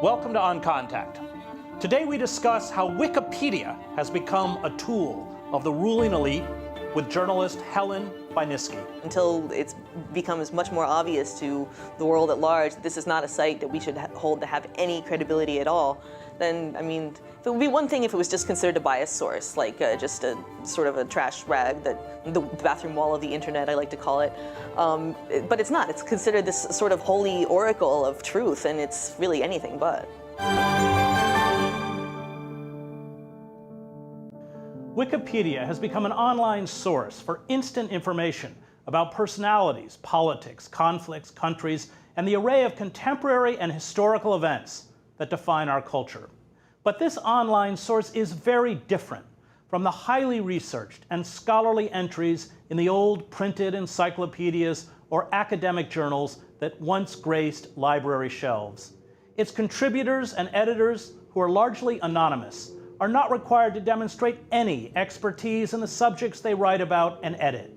Welcome to On Contact. Today we discuss how Wikipedia has become a tool of the ruling elite with journalist Helen Buyniski. Until it becomes much more obvious to the world at large that this is not a site that we should hold to have any credibility at all, then, I mean, it would be one thing if it was just considered a biased source, like just a sort of a trash rag, the bathroom wall of the internet, I like to call it. But it's not. It's considered this sort of holy oracle of truth, and it's really anything but. Wikipedia has become an online source for instant information about personalities, politics, conflicts, countries, and the array of contemporary and historical events that define our culture. But this online source is very different from the highly researched and scholarly entries in the old printed encyclopedias or academic journals that once graced library shelves. Its contributors and editors, who are largely anonymous, are not required to demonstrate any expertise in the subjects they write about and edit.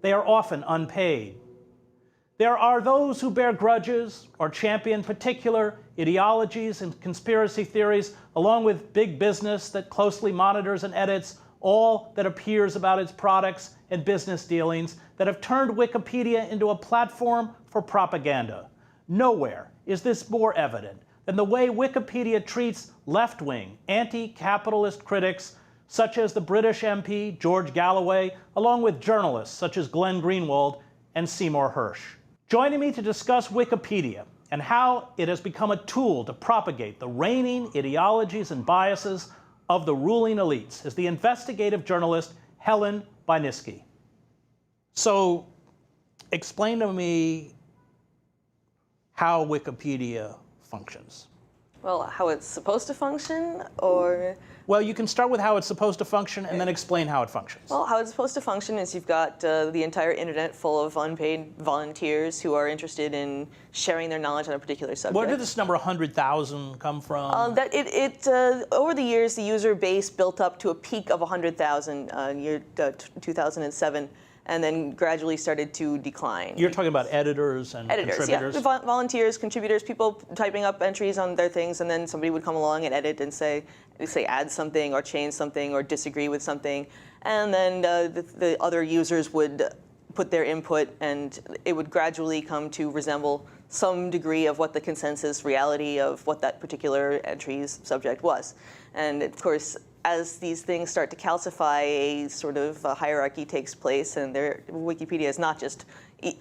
They are often unpaid. There are those who bear grudges or champion particular ideologies and conspiracy theories, along with big business that closely monitors and edits all that appears about its products and business dealings, that have turned Wikipedia into a platform for propaganda. Nowhere is this more evident than the way Wikipedia treats left-wing, anti-capitalist critics such as the British MP George Galloway, along with journalists such as Glenn Greenwald and Seymour Hersh. Joining me to discuss Wikipedia and how it has become a tool to propagate the reigning ideologies and biases of the ruling elites is the investigative journalist Helen Buyniski. So, explain to me how Wikipedia functions. Well, how it's supposed to function, or? Well, you can start with how it's supposed to function and then explain how it functions. Well, how it's supposed to function is you've got the entire internet full of unpaid volunteers who are interested in sharing their knowledge on a particular subject. Where did this number 100,000 come from? Over the years, the user base built up to a peak of 100,000 in year 2007. And then gradually started to decline. You're talking about editors and contributors? Yeah. Volunteers, contributors, people typing up entries on their things, and then somebody would come along and edit and say add something or change something or disagree with something. And then the other users would put their input, and it would gradually come to resemble some degree of what the consensus reality of what that particular entry's subject was. And of course, as these things start to calcify, a sort of hierarchy takes place, and Wikipedia is not just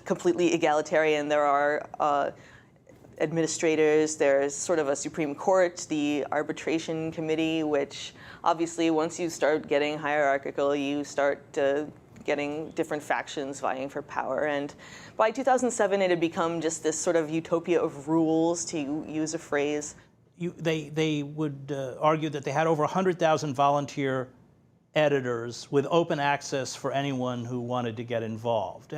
completely egalitarian. There are administrators, there's sort of a Supreme Court, the arbitration committee, which obviously once you start getting hierarchical, you start getting different factions vying for power. And by 2007, it had become just this sort of utopia of rules, to use a phrase. They would argue that they had over 100,000 volunteer editors with open access for anyone who wanted to get involved.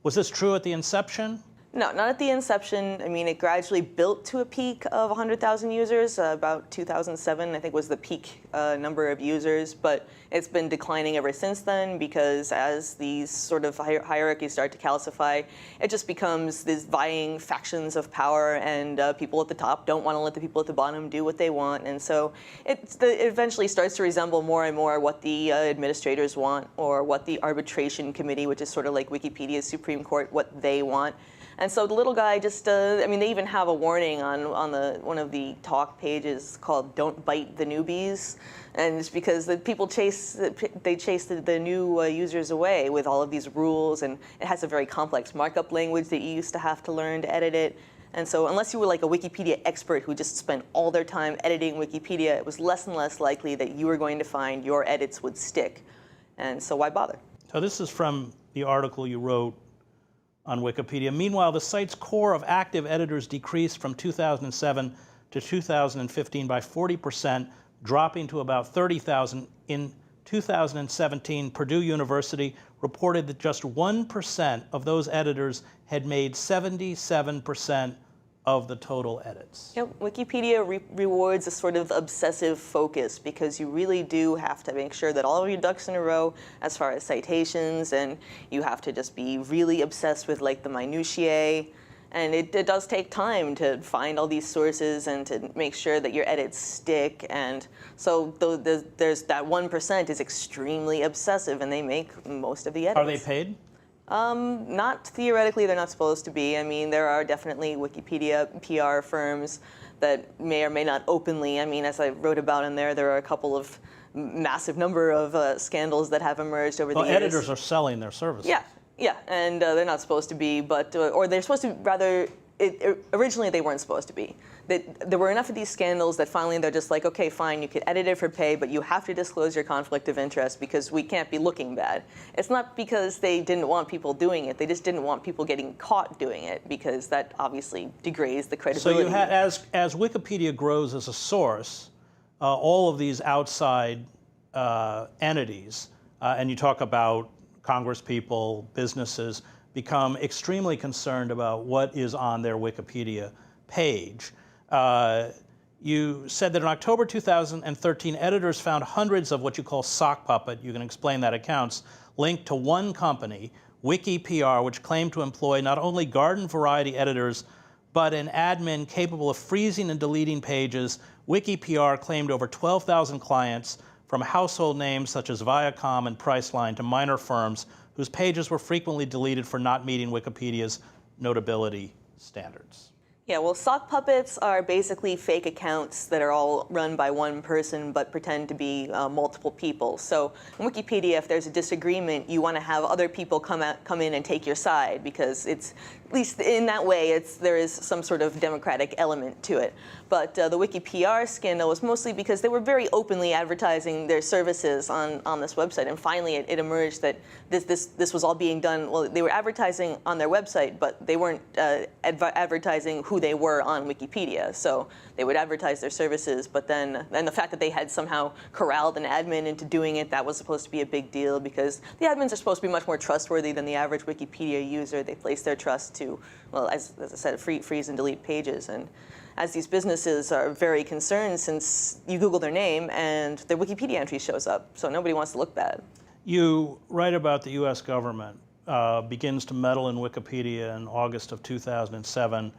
Was this true at the inception? No, not at the inception. I mean, it gradually built to a peak of 100,000 users. About 2007, I think, was the peak number of users. But it's been declining ever since then, because as these sort of hierarchies start to calcify, it just becomes these vying factions of power, and people at the top don't want to let the people at the bottom do what they want. And so it eventually starts to resemble more and more what the administrators want, or what the arbitration committee, which is sort of like Wikipedia's Supreme Court, what they want. And so the little guy just, I mean, they even have a warning on one of the talk pages called "Don't Bite the Newbies," and it's because the people chase the new users away with all of these rules, and it has a very complex markup language that you used to have to learn to edit it. And so unless you were like a Wikipedia expert who just spent all their time editing Wikipedia, it was less and less likely that you were going to find your edits would stick. And so why bother? So this is from the article you wrote on Wikipedia. Meanwhile, the site's core of active editors decreased from 2007 to 2015 by 40%, dropping to about 30,000. In 2017, Purdue University reported that just 1% of those editors had made 77% of the total edits. Yep. Wikipedia rewards a sort of obsessive focus, because you really do have to make sure that all of your ducks in a row as far as citations, and you have to just be really obsessed with like the minutiae. And it does take time to find all these sources and to make sure that your edits stick. And so there's that 1% is extremely obsessive, and they make most of the edits. Are they paid? Not theoretically, they're not supposed to be. I mean, there are definitely Wikipedia PR firms that may or may not openly. I mean, as I wrote about in there, there are a couple of massive number of scandals that have emerged over the years. Editors are selling their services. Yeah, yeah, and they're not supposed to be, but or they're supposed to rather. Originally, they weren't supposed to be. There were enough of these scandals that finally they're just like, okay, fine, you could edit it for pay, but you have to disclose your conflict of interest because we can't be looking bad. It's not because they didn't want people doing it; they just didn't want people getting caught doing it because that obviously degrades the credibility. So you as Wikipedia grows as a source, all of these outside entities, and you talk about Congress people, businesses, become extremely concerned about what is on their Wikipedia page. You said that in October 2013, editors found hundreds of what you call sock puppet, you can explain that, accounts linked to one company, WikiPR, which claimed to employ not only garden variety editors, but an admin capable of freezing and deleting pages. WikiPR claimed over 12,000 clients, from household names such as Viacom and Priceline to minor firms whose pages were frequently deleted for not meeting Wikipedia's notability standards. Yeah, well, sock puppets are basically fake accounts that are all run by one person but pretend to be multiple people. So in Wikipedia, if there's a disagreement, you want to have other people come in and take your side because it's, at least in that way, there is some sort of democratic element to it. But the WikiPR scandal was mostly because they were very openly advertising their services on this website. And finally, it emerged that this was all being done. Well, they were advertising on their website, but they weren't advertising who they were on Wikipedia. So they would advertise their services, but then the fact that they had somehow corralled an admin into doing it, that was supposed to be a big deal because the admins are supposed to be much more trustworthy than the average Wikipedia user. They place their trust to, well, as I said, freeze and delete pages. And as these businesses are very concerned since you Google their name and their Wikipedia entry shows up, so nobody wants to look bad. You write about the U.S. government begins to meddle in Wikipedia in August of 2007,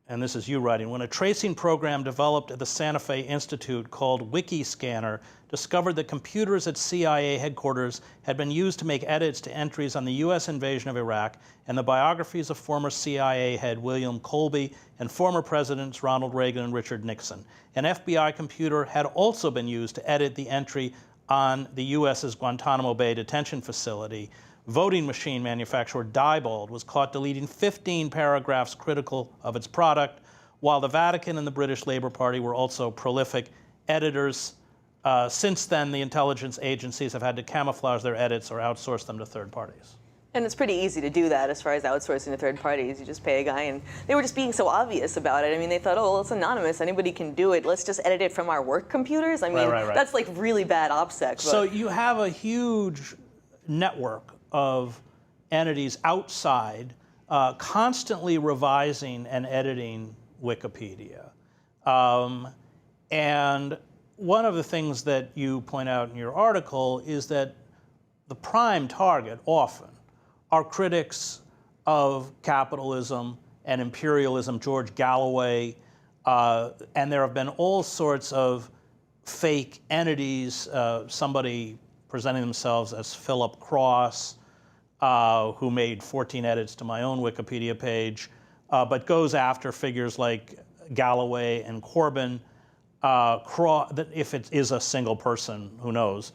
and this is you writing, when a tracing program developed at the Santa Fe Institute called Wikiscanner discovered that computers at CIA headquarters had been used to make edits to entries on the U.S. invasion of Iraq and the biographies of former CIA head William Colby and former presidents Ronald Reagan and Richard Nixon. An FBI computer had also been used to edit the entry on the U.S.'s Guantanamo Bay detention facility. Voting machine manufacturer Diebold was caught deleting 15 paragraphs critical of its product, while the Vatican and the British Labour Party were also prolific editors. Since then, the intelligence agencies have had to camouflage their edits or outsource them to third parties. And it's pretty easy to do that as far as outsourcing to third parties. You just pay a guy, and they were just being so obvious about it. I mean, they thought, oh, well, it's anonymous. Anybody can do it. Let's just edit it from our work computers. I mean, right. That's like really bad OPSEC. But So you have a huge network of entities outside constantly revising and editing Wikipedia. And one of the things that you point out in your article is that the prime target often are critics of capitalism and imperialism, George Galloway, and there have been all sorts of fake entities, somebody presenting themselves as Philip Cross, who made 14 edits to my own Wikipedia page, but goes after figures like Galloway and Corbyn. If it is a single person, who knows,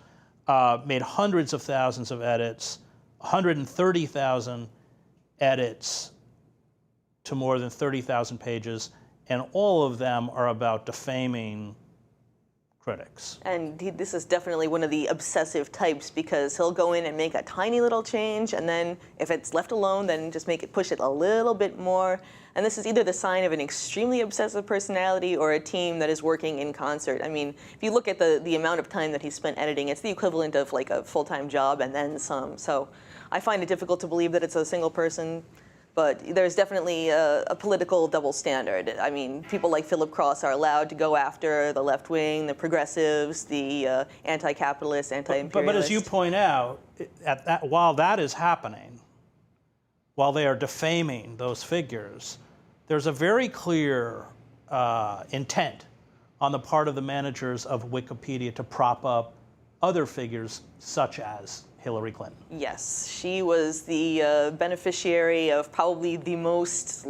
made hundreds of thousands of edits, 130,000 edits to more than 30,000 pages, and all of them are about defaming critics. And this is definitely one of the obsessive types because he'll go in and make a tiny little change, and then if it's left alone, then just push it a little bit more. And this is either the sign of an extremely obsessive personality or a team that is working in concert. I mean, if you look at the amount of time that he spent editing, it's the equivalent of like a full-time job and then some. So I find it difficult to believe that it's a single person. But there's definitely a political double standard. I mean, people like Philip Cross are allowed to go after the left wing, the progressives, the anti-capitalist, anti-imperialist. But as you point out, while that is happening, while they are defaming those figures, there's a very clear intent on the part of the managers of Wikipedia to prop up other figures such as Hillary Clinton. Yes, she was the beneficiary of probably the most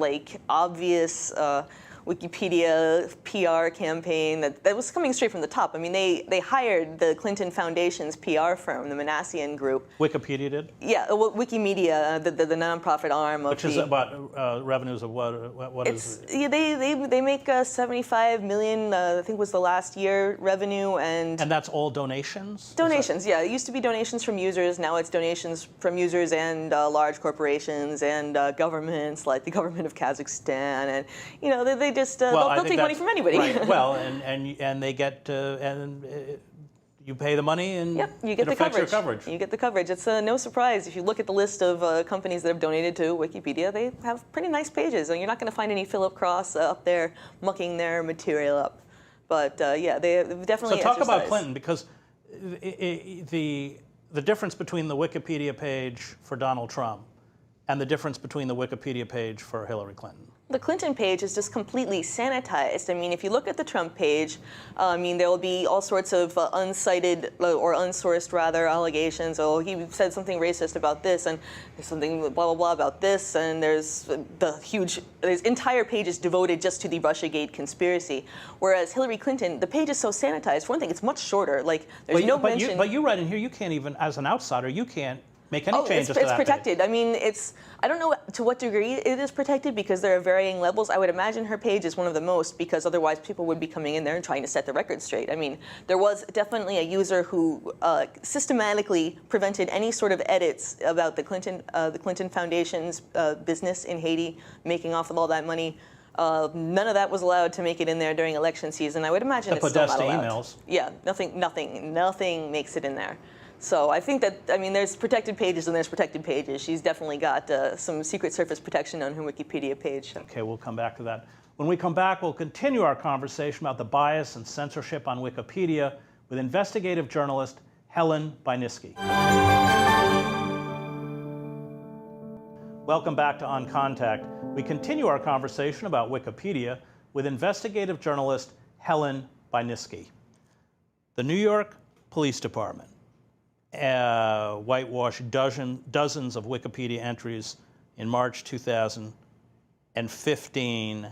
obvious Wikipedia PR campaign that was coming straight from the top. I mean, they hired the Clinton Foundation's PR firm, the Manassian Group. Wikipedia did? Yeah, Wikimedia, the nonprofit arm of Which is about revenues of what is it? Yeah, they make 75 million, I think was the last year revenue, and that's all donations? Donations, yeah. It used to be donations from users. Now it's donations from users and large corporations and governments, like the government of Kazakhstan, and they just they'll take money from anybody. Right. Well, and they get you pay the money and yep, you get it affects your coverage. You get the coverage. It's no surprise if you look at the list of companies that have donated to Wikipedia. They have pretty nice pages, and you're not going to find any Philip Cross up there mucking their material up. But yeah, they definitely. So talk about Clinton, because the difference between the Wikipedia page for Donald Trump and the difference between the Wikipedia page for Hillary Clinton. The Clinton page is just completely sanitized. I mean, if you look at the Trump page, I mean, there will be all sorts of uncited or unsourced, rather, allegations. Oh, he said something racist about this, and there's something blah, blah, blah about this, and there's entire pages devoted just to the Russiagate conspiracy. Whereas Hillary Clinton, the page is so sanitized. For one thing, it's much shorter. Like, there's no mention. But you write in here, you can't even, as an outsider, you can't make any changes to that. It's protected. Page. I mean, I don't know to what degree it is protected, because there are varying levels. I would imagine her page is one of the most, because otherwise people would be coming in there and trying to set the record straight. I mean, there was definitely a user who systematically prevented any sort of edits about the Clinton Foundation's business in Haiti, making off with all that money. None of that was allowed to make it in there during election season. I would imagine it's still not allowed. Emails. Yeah, nothing makes it in there. So I think that, I mean, there's protected pages and there's protected pages. She's definitely got some Secret Service protection on her Wikipedia page. Okay, we'll come back to that. When we come back, we'll continue our conversation about the bias and censorship on Wikipedia with investigative journalist Helen Buyniski. Welcome back to On Contact. We continue our conversation about Wikipedia with investigative journalist Helen Buyniski. The New York Police Department whitewashed dozens of Wikipedia entries in March 2015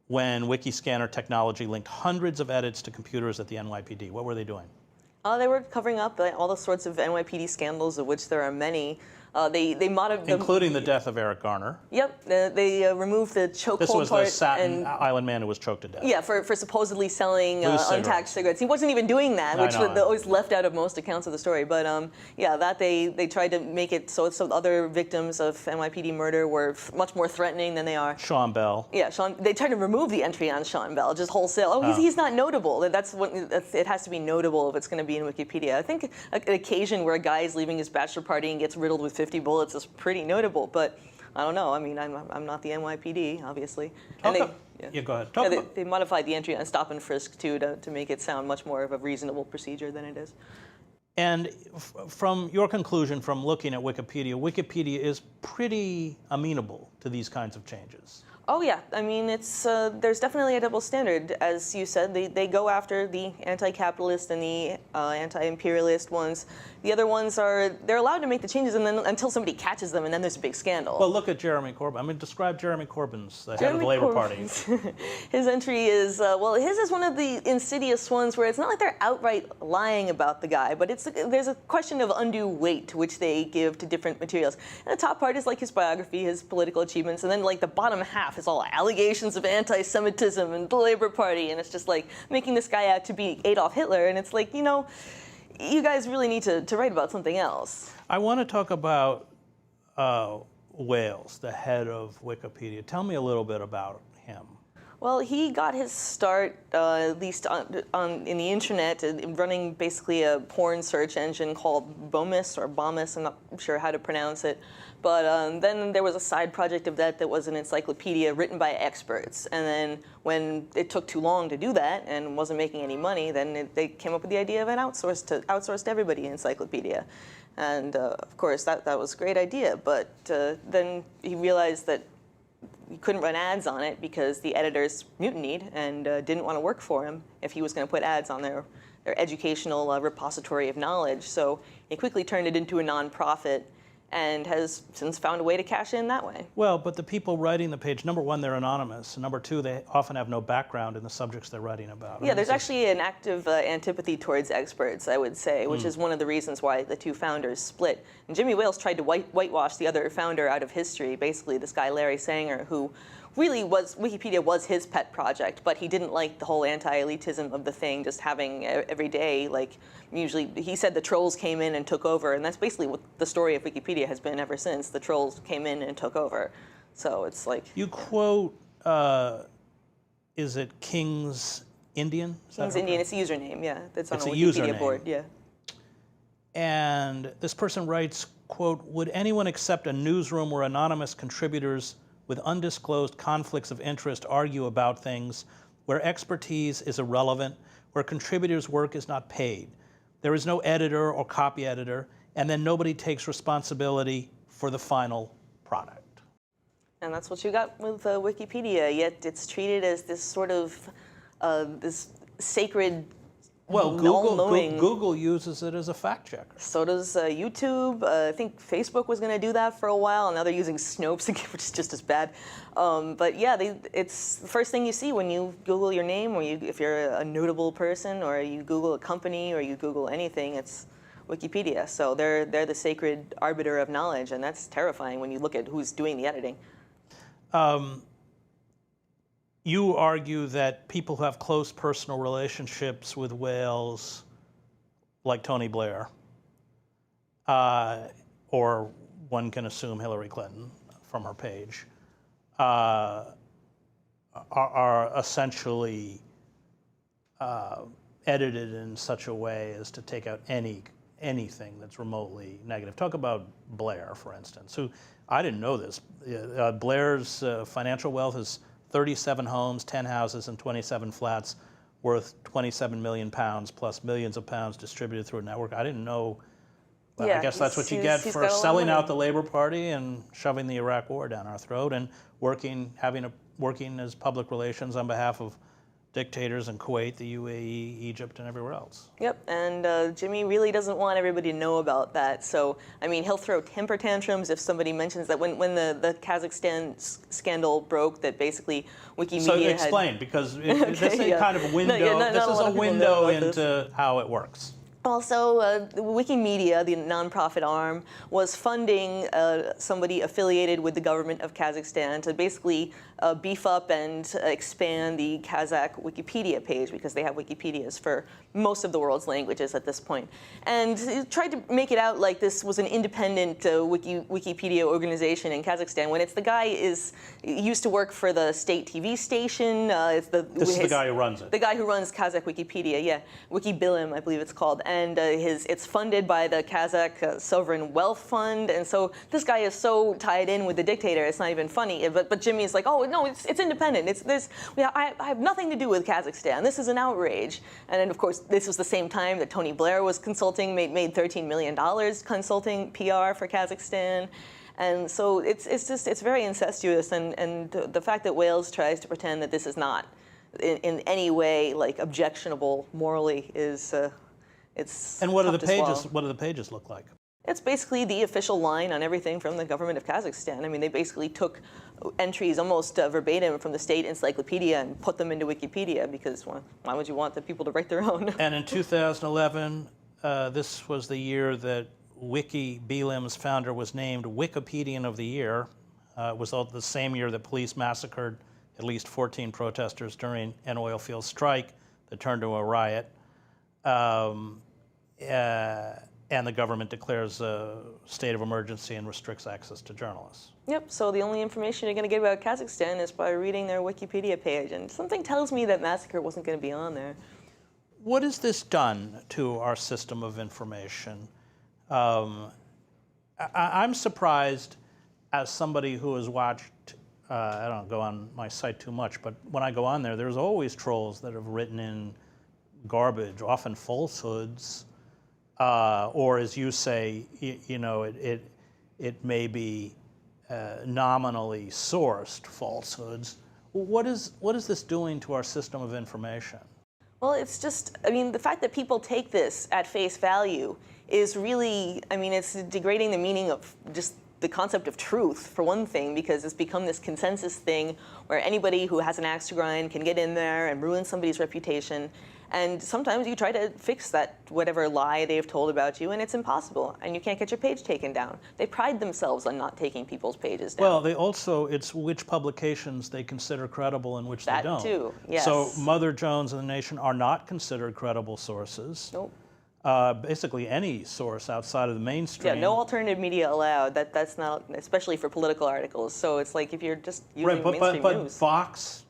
when Wikiscanner technology linked hundreds of edits to computers at the NYPD. What were they doing? They were covering up all the sorts of NYPD scandals, of which there are many. They modified including the death of Eric Garner. Yep, they removed the chokehold part. This was the Staten Island man who was choked to death. Yeah, for supposedly selling untaxed cigarettes. He wasn't even doing that, which was always left out of most accounts of the story. But yeah, that they tried to make it so other victims of NYPD murder were much more threatening than they are. Sean Bell. Yeah, they tried to remove the entry on Sean Bell, just wholesale. Oh, he's not notable. It has to be notable if it's going to be in Wikipedia. I think an occasion where a guy is leaving his bachelor party and gets riddled with 50 bullets is pretty notable, but I don't know. I mean, I'm not the NYPD, obviously. Yeah, go ahead. They modified the entry on stop and frisk, too, to make it sound much more of a reasonable procedure than it is. And from your conclusion from looking at Wikipedia, Wikipedia is pretty amenable to these kinds of changes. Oh yeah, I mean, there's definitely a double standard. As you said, they go after the anti-capitalist and the anti-imperialist ones. The other ones they're allowed to make the changes, and then until somebody catches them, and then there's a big scandal. Well, look at Jeremy Corbyn. I mean, describe Jeremy Corbyn's the head of the Labour Party. His entry is his is one of the insidious ones where it's not like they're outright lying about the guy, but there's a question of undue weight which they give to different materials. And the top part is like his biography, his political achievements, and then like the bottom half is all allegations of anti-Semitism and the Labour Party, and it's just like making this guy out to be Adolf Hitler, and it's like, you guys really need to write about something else. I want to talk about Wales, the head of Wikipedia. Tell me a little bit about him. Well, he got his start, at least in the internet, running basically a porn search engine called Bomis or Bomis. I'm not sure how to pronounce it. But then there was a side project of that was an encyclopedia written by experts. And then when it took too long to do that and wasn't making any money, then they came up with the idea of an outsourced everybody encyclopedia. And of course, that was a great idea. But then he realized that he couldn't run ads on it because the editors mutinied and didn't want to work for him if he was going to put ads on their educational repository of knowledge. So he quickly turned it into a nonprofit and has since found a way to cash in that way. Well, but the people writing the page, number one, they're anonymous. And number two, they often have no background in the subjects they're writing about. Yeah, there's actually an active antipathy towards experts, I would say, which is one of the reasons why the two founders split. And Jimmy Wales tried to whitewash the other founder out of history, basically this guy Larry Sanger, who really Wikipedia was his pet project, but he didn't like the whole anti-elitism of the thing, just having every day, like, usually, he said the trolls came in and took over, and that's basically what the story of Wikipedia has been ever since. The trolls came in and took over. So it's like... You quote, is it King's Indian? King's Indian, it's a username, yeah. That's on a Wikipedia board, yeah. And this person writes, quote, would anyone accept a newsroom where anonymous contributors with undisclosed conflicts of interest argue about things, where expertise is irrelevant, where contributors' work is not paid? There is no editor or copy editor, and then nobody takes responsibility for the final product. And that's what you got with Wikipedia, yet it's treated as this sort of this sacred, well, Google uses it as a fact checker. So does YouTube. I think Facebook was going to do that for a while, and now they're using Snopes, which is just as bad. But yeah, it's the first thing you see when you Google your name, or if you're a notable person, or you Google a company, or you Google anything, it's Wikipedia. So they're the sacred arbiter of knowledge, and that's terrifying when you look at who's doing the editing. You argue that people who have close personal relationships with whales, like Tony Blair, or one can assume Hillary Clinton from her page, are essentially edited in such a way as to take out anything that's remotely negative. Talk about Blair, for instance, who, I didn't know this. Blair's financial wealth is 37 homes, 10 houses, and 27 flats worth 27 million pounds plus millions of pounds distributed through a network. I didn't know. Well, yeah, I guess that's what you get for selling out the Labour Party and shoving the Iraq War down our throat and working as public relations on behalf of dictators in Kuwait, the UAE, Egypt, and everywhere else. Yep, and Jimmy really doesn't want everybody to know about that. So, I mean, he'll throw temper tantrums if somebody mentions that when the Kazakhstan scandal broke, that basically Wikimedia So explain, because this is kind of a window, this is a window into how it works. Also, Wikimedia, the nonprofit arm, was funding somebody affiliated with the government of Kazakhstan to basically beef up and expand the Kazakh Wikipedia page, because they have Wikipedias for most of the world's languages at this point. And tried to make it out like this was an independent Wikipedia organization in Kazakhstan, when it's the guy used to work for the state TV station. This is the guy who runs it. The guy who runs Kazakh Wikipedia, yeah. Wikibilim, I believe it's called. And it's funded by the Kazakh Sovereign Wealth Fund. And so this guy is so tied in with the dictator, it's not even funny. But Jimmy's like, oh, no, it's independent. I have nothing to do with Kazakhstan. This is an outrage. And then, of course, this was the same time that Tony Blair was consulting, made $13 million consulting PR for Kazakhstan. And so it's very incestuous. And the fact that Wales tries to pretend that this is not in any way like objectionable morally is it's. And what do the pages? What do the pages look like? It's basically the official line on everything from the government of Kazakhstan. I mean, they basically took entries almost verbatim from the state encyclopedia and put them into Wikipedia, because why would you want the people to write their own? And in 2011, this was the year that Wikibilim's founder was named Wikipedian of the Year. It was the same year that police massacred at least 14 protesters during an oil field strike that turned into a riot. And the government declares a state of emergency and restricts access to journalists. Yep, so the only information you're going to get about Kazakhstan is by reading their Wikipedia page, and something tells me that massacre wasn't going to be on there. What has this done to our system of information? I'm surprised, as somebody who has watched, I don't go on my site too much, but when I go on there, there's always trolls that have written in garbage, often falsehoods, or as you say, it may be nominally sourced falsehoods. What is this doing to our system of information? Well, it's just, I mean, the fact that people take this at face value is really, I mean, it's degrading the meaning of just the concept of truth, for one thing, because it's become this consensus thing where anybody who has an axe to grind can get in there and ruin somebody's reputation. And sometimes you try to fix that whatever lie they've told about you, and it's impossible, and you can't get your page taken down. They pride themselves on not taking people's pages down. Well, they also, it's which publications they consider credible and which they don't. That too, yes. So Mother Jones and The Nation are not considered credible sources. Nope. Basically any source outside of the mainstream. Yeah, no alternative media allowed. That's not, especially for political articles. So it's like if you're just using mainstream but news. Fox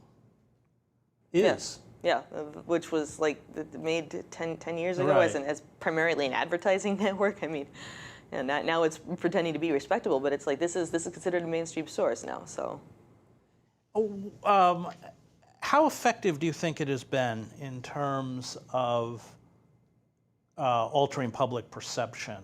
is. Yeah, which was like made 10 years ago Right. as primarily an advertising network. I mean, and now it's pretending to be respectable, but it's like this is considered a mainstream source now. So, how effective do you think it has been in terms of altering public perception?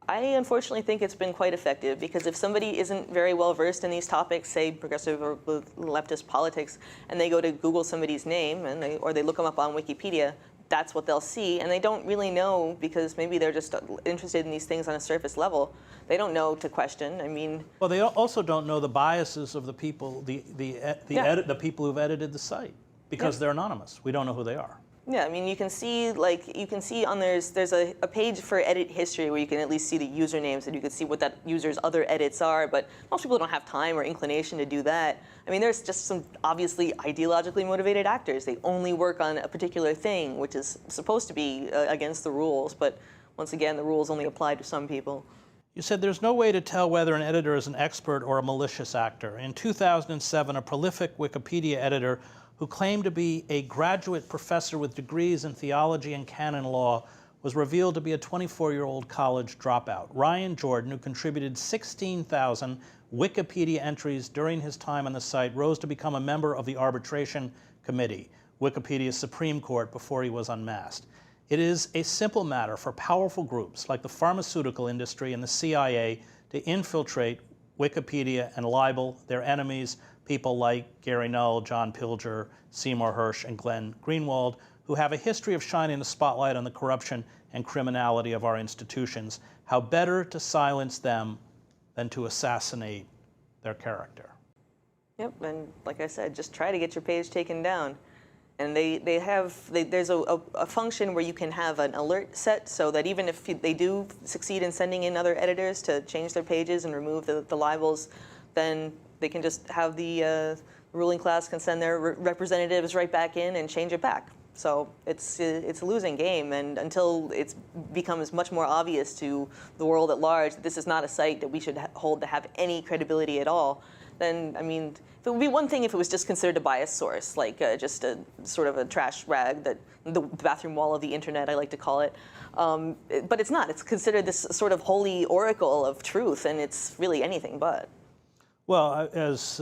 I unfortunately think it's been quite effective because if somebody isn't very well versed in these topics, say progressive or leftist politics, and they go to Google somebody's name or they look them up on Wikipedia, that's what they'll see, and they don't really know because maybe they're just interested in these things on a surface level. They don't know to question. I mean, well, they also don't know the biases of the people, the people who've edited the site because they're anonymous. We don't know who they are. Yeah, I mean, you can see on there's a page for edit history where you can at least see the usernames and you can see what that user's other edits are, but most people don't have time or inclination to do that. I mean, there's just some obviously ideologically motivated actors. They only work on a particular thing, which is supposed to be against the rules, but once again, the rules only apply to some people. You said there's no way to tell whether an editor is an expert or a malicious actor. In 2007, a prolific Wikipedia editor who claimed to be a graduate professor with degrees in theology and canon law, was revealed to be a 24-year-old college dropout. Ryan Jordan, who contributed 16,000 Wikipedia entries during his time on the site, rose to become a member of the Arbitration Committee, Wikipedia's Supreme Court, before he was unmasked. It is a simple matter for powerful groups like the pharmaceutical industry and the CIA to infiltrate Wikipedia and libel their enemies, people like Gary Null, John Pilger, Seymour Hersh, and Glenn Greenwald, who have a history of shining the spotlight on the corruption and criminality of our institutions. How better to silence them than to assassinate their character? Yep, and like I said, just try to get your page taken down. And there's a function where you can have an alert set so that even if they do succeed in sending in other editors to change their pages and remove the libels, then they can just have the ruling class can send their representatives right back in and change it back. So it's a losing game, and until it becomes much more obvious to the world at large that this is not a site that we should hold to have any credibility at all, then, I mean, it would be one thing if it was just considered a biased source, like just a sort of a trash rag, that the bathroom wall of the internet, I like to call it. But it's not. It's considered this sort of holy oracle of truth, and it's really anything but. Well, as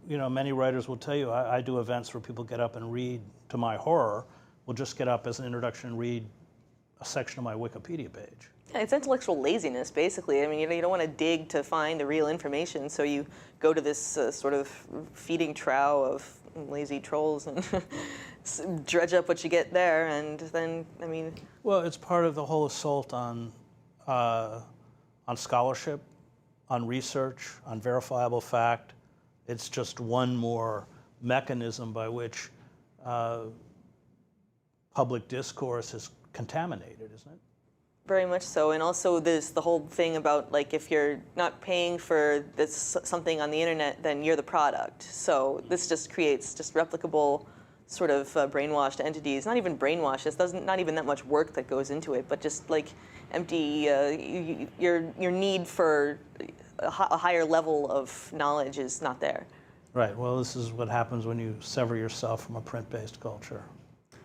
many writers will tell you, I do events where people get up and read. To my horror, will just get up as an introduction and read a section of my Wikipedia page. Yeah, it's intellectual laziness, basically. I mean, you don't want to dig to find the real information, so you go to this sort of feeding trough of lazy trolls and dredge up what you get there, and then, I mean... Well, it's part of the whole assault on scholarship, on research, on verifiable fact. It's just one more mechanism by which public discourse is contaminated, isn't it? Very much so, and also there's the whole thing about, like, if you're not paying for this something on the internet, then you're the product. So this just creates just replicable sort of brainwashed entities. Not even brainwashed. It's not even that much work that goes into it, but just like empty. Your need for a higher level of knowledge is not there. Right. Well, this is what happens when you sever yourself from a print-based culture.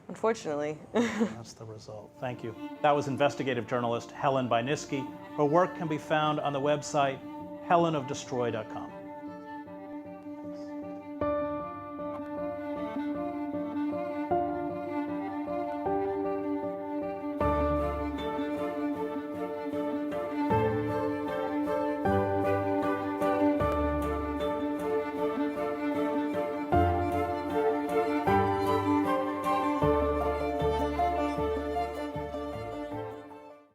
Unfortunately. That's the result. Thank you. That was investigative journalist Helen Buyniski. Her work can be found on the website helenofdestroy.com.